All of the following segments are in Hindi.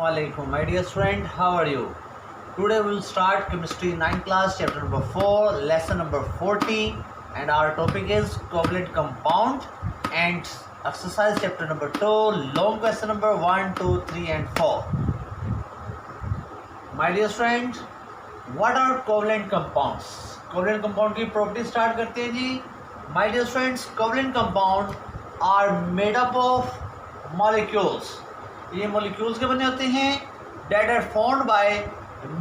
Assalamualaikum, my dear friend. How are you? Today we will start chemistry 9th class, chapter number 4, lesson number 40, and our topic is covalent compound and exercise chapter number 2, long question number 1, 2, 3 and 4. My dear friend, what are covalent compounds? Covalent compound की property start करते हैं जी. My dear friends, covalent compound are made up of molecules. ये molecules के बने होते हैं that are formed by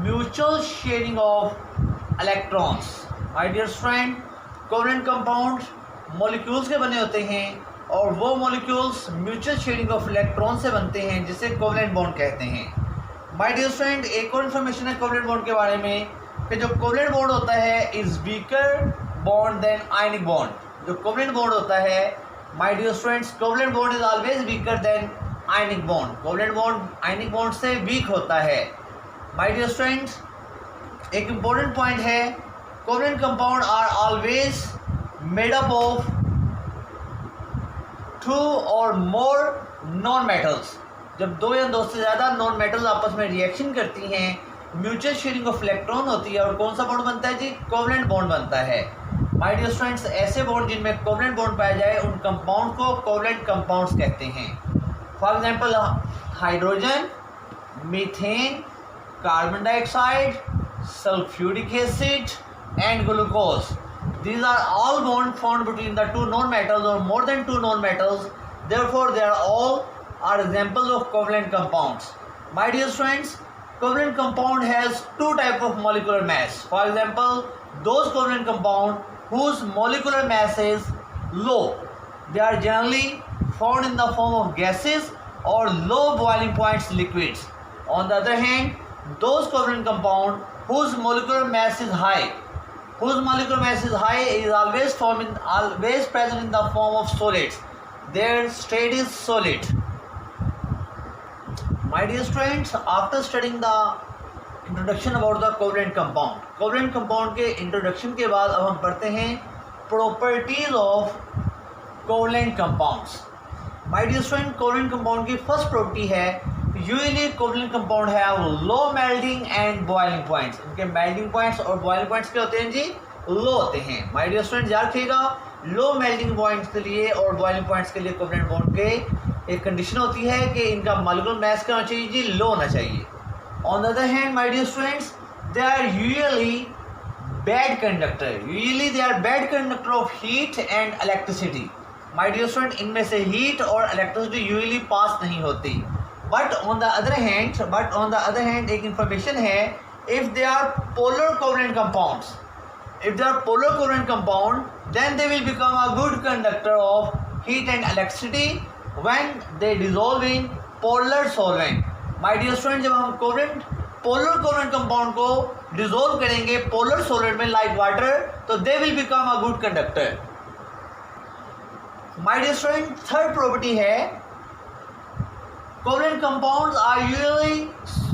mutual sharing of electrons. My dear friend, covalent compounds molecules के बने होते हैं और वो molecules mutual sharing of electrons से बनते हैं जिसे covalent bond कहते हैं. My dear friend, एक और इन्फॉर्मेशन है कोवलेंट बॉन्ड के बारे में कि जो कोवलेंट बॉन्ड होता है is weaker bond than ionic bond. जो कोवलेंट बॉन्ड होता है my dear friends, covalent bond is always weaker than ionic bond. Covalent bond ionic bond से वीक होता है. माय डियर फ्रेंड्स, एक इम्पोर्टेंट पॉइंट है, covalent compound are always made up of 2 और मोर नॉन मेटल्स. जब 2 या 2 से ज़्यादा नॉन मेटल्स आपस में रिएक्शन करती हैं, म्यूचुअल शेयरिंग ऑफ इलेक्ट्रॉन होती है और कौन सा बॉन्ड बनता है जी? कोवलेंट बॉन्ड बनता है. माय डियर फ्रेंड्स, ऐसे बॉन्ड जिनमें कोवलेंट बॉन्ड पाया जाए उन कंपाउंड को कोवलेंट कंपाउंड्स कहते हैं. For example hydrogen, methane, carbon dioxide, sulphuric acid and glucose. These are all bonds formed between the 2 non-metals or more than 2 non-metals. Therefore, they are all are examples of covalent compounds. My dear friends, covalent compound has 2 types of molecular mass. For example, those covalent compound whose molecular mass is low, they are generally found in the form of gases or low boiling points liquids. On the other hand, those covalent compound whose molecular mass is high, is always present in the form of solids. Their state is solid. My dear friends, after studying the introduction about the covalent compound के introduction के बाद अब हम पढ़ते हैं properties of covalent compounds. My dear friend, covalent compound की first property है usually covalent compound have low melting and boiling points. इनके melting points और boiling points क्या होते हैं जी? लो होते हैं. My dear friends, याद रखिएगा, लो melting points के लिए और boiling points के लिए covalent bond के एक कंडीशन होती है कि इनका मॉलिक्यूलर मास क्या होना चाहिए जी? लो होना चाहिए. On the other hand my dear friends, they are usually bad conductor of heat and electricity. My dear friend, इनमें से हीट और इलेक्ट्रिसिटी यूजुअली पास नहीं होती. But on the other hand एक इंफॉर्मेशन है, if they are polar covalent compound then they will become a good conductor of heat and electricity when they dissolve in polar solvent. My dear friends, जब हम polar covalent compound को dissolve करेंगे polar solvent में like water, तो they will become a good conductor. My dear friend, third property है, covalent compounds are usually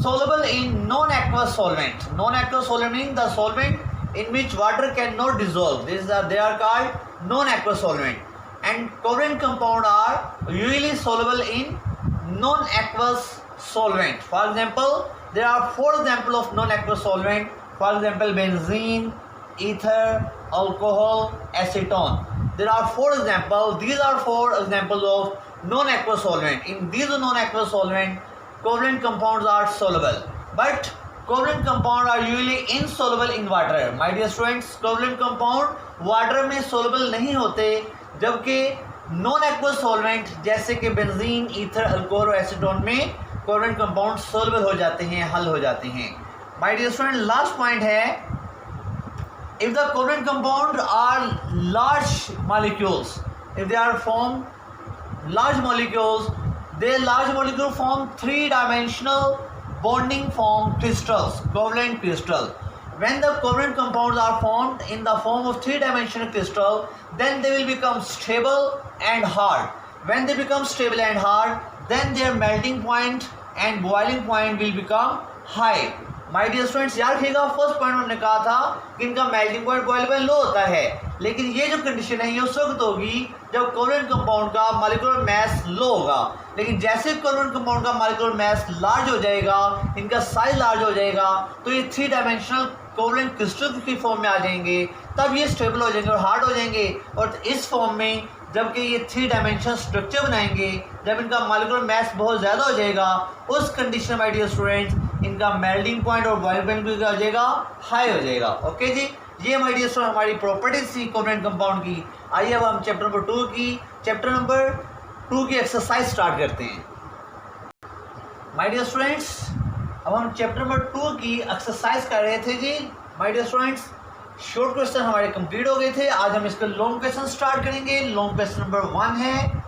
soluble in non-aqueous solvent. Non-aqueous solvent means the solvent in which water cannot dissolve. They are called non-aqueous solvent. And covalent compound are usually soluble in non-aqueous solvent. For example, there are 4 examples of non-aqueous solvent. For example, benzene, ether, alcohol, acetone. There are 4 examples. These are 4 examples of non-aqueous solvent. In these non-aqueous solvent, covalent compounds are soluble. But covalent compound are usually insoluble in water. My dear friends, covalent compound water में soluble नहीं होते, जबकि नॉन एक्वस सॉल्वेंट जैसे कि बेंजीन, ईथर, अल्कोहल और एसीटोन में कोवलेंट कंपाउंड सोल्युबल हो जाते हैं, हल हो जाते हैं. My dear friend, last point है, if the covalent compound are large molecules, if they are form large molecules, they large molecule form 3 dimensional bonding form crystals, covalent crystal. When the covalent compounds are formed in the form of 3-dimensional crystal, then they will become stable and hard. When they become stable and hard, then their melting point and boiling point will become high. My dear students याद रखिएगा, फर्स्ट पॉइंट हमने कहा था कि इनका melting point boiling point low होता है, लेकिन ये जो कंडीशन है ये उस वक्त होगी जब कोवलेंट कंपाउंड का मॉलिक्यूलर मास लो होगा। लेकिन जैसे कोवलेंट कंपाउंड का मॉलिक्यूलर मास लार्ज हो जाएगा, इनका साइज लार्ज हो जाएगा, तो ये 3 डायमेंशनल कोवलेंट क्रिस्टल की फॉर्म में आ जाएंगे, तब ये स्टेबल हो जाएंगे और हार्ड हो जाएंगे। और इस फॉर्म में जबकि ये 3 डायमेंशनल स्ट्रक्चर बनाएंगे, जब इनका मॉलिक्यूलर मास बहुत ज़्यादा हो जाएगा, उस कंडीशन माय डियर स्टूडेंट्स इनका मेल्टिंग पॉइंट और बॉइलिंग पॉइंट भी क्या हो जाएगा, हाई हो जाएगा। ओके जी, ये माय डियर स्टूडेंट हमारी प्रॉपर्टीज थी कोवलेंट कंपाउंड की। आइए अब हम चैप्टर नंबर 2 की एक्सरसाइज स्टार्ट करते हैं। माय डियर स्टूडेंट्स अब हम चैप्टर नंबर 2 की एक्सरसाइज कर रहे थे जी। My dear students short question हमारे कंप्लीट हो गए थे, आज हम इसके लॉन्ग क्वेश्चन स्टार्ट करेंगे। लॉन्ग क्वेश्चन नंबर 1 है,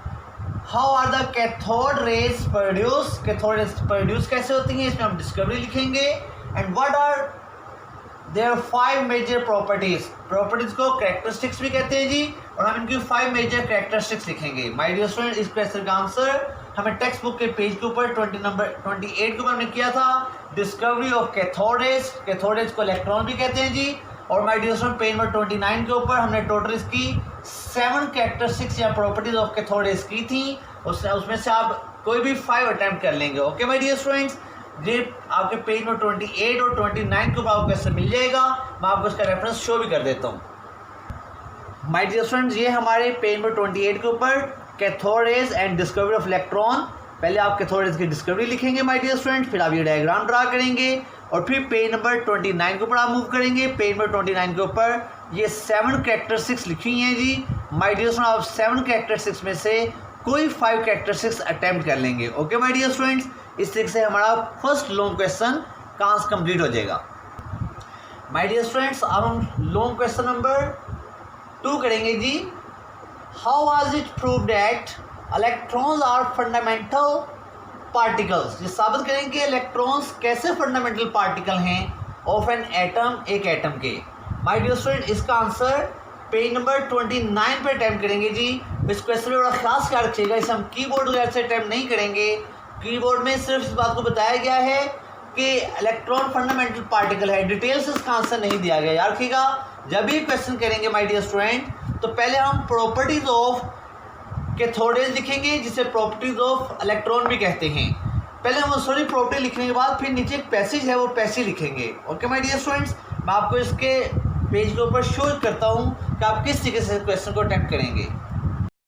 how are the cathode rays produce. Cathode rays produce कैसे होती हैं, इसमें हम डिस्कवरी लिखेंगे। And what are there 5 major properties. Properties को कैरेक्टरिस्टिक्स भी कहते हैं जी, और हम इनकी 5 मेजर कैरेक्टरिस्टिक्स लिखेंगे। माय डियर स्टूडेंट इस क्वेश्चन का आंसर हमें टेक्स्ट बुक के पेज के ऊपर 28 के ऊपर हमने किया था, discovery of cathode rays. Cathode rays को इलेक्ट्रॉन भी कहते हैं जी। और my dear student page number 29 के ऊपर हमने टोटल इसकी 7 कैरेक्टरिस्टिक्स या प्रॉपर्टीज ऑफ कैथोड रेज की थी, उसमें से आप कोई भी 5 अटैम्प्ट कर लेंगे। ओके माय डियर स्टूडेंट्स, ये आपके पेज नंबर 28 और 29 के ऊपर आपको कैसे मिल जाएगा, मैं आपको इसका रेफरेंस शो भी कर देता हूँ। माय डियर स्टूडेंट्स ये हमारे पेज नंबर 28 के ऊपर cathode rays and discovery of electron. पहले आप कैथोड रेज की डिस्कवरी लिखेंगे माय डियर स्टूडेंट, फिर आप ये डायग्राम ड्रा करेंगे और फिर पेज नंबर 29 के ऊपर आप मूव करेंगे। पेज नंबर 29 के ऊपर ये 7 कैरेक्टरिस्टिक्स लिखी हैं जी। माय डियर स्टूडेंट आप 7 कैरेक्टरिस्टिक्स में से कोई 5 कैरेक्टरिस्टिक्स अटैम्प्ट कर लेंगे। ओके माय डियर स्टूडेंट्स, इस तरीके से हमारा फर्स्ट लॉन्ग क्वेश्चन का आंसर कंप्लीट हो जाएगा। माय डियर स्टूडेंट्स अब हम लॉन्ग क्वेश्चन नंबर 2 करेंगे जी। How was it prove that electrons are fundamental particles. ये साबित करेंगे इलेक्ट्रॉन्स कैसे फंडामेंटल पार्टिकल हैं ऑफ एन एटम, एक एटम के। माय डियर स्टूडेंट इसका आंसर पेज नंबर 29 पे अटैम्प्ट करेंगे जी। इस क्वेश्चन में बड़ा खास ख्याल रखिएगा, इसे हम कीबोर्ड वगैरह से अटैम्प्ट नहीं करेंगे। कीबोर्ड में सिर्फ इस बात को बताया गया है कि इलेक्ट्रॉन फंडामेंटल पार्टिकल है, डिटेल से इसका आंसर नहीं दिया गया। याद रखिएगा जब भी क्वेश्चन करेंगे माय डियर स्टूडेंट, तो पहले हम प्रॉपर्टीज ऑफ कैथोड रेज लिखेंगे, जिसे प्रॉपर्टीज ऑफ इलेक्ट्रॉन भी कहते हैं। पहले हम सॉरी प्रॉपर्टी लिखने के बाद फिर नीचे एक पैसेज है वो पैसेज लिखेंगे। ओके माय डियर स्टूडेंट्स, मैं आपको इसके पेज के ऊपर शो करता हूँ कि आप किस तरीके से क्वेश्चन को अटेम्प्ट करेंगे।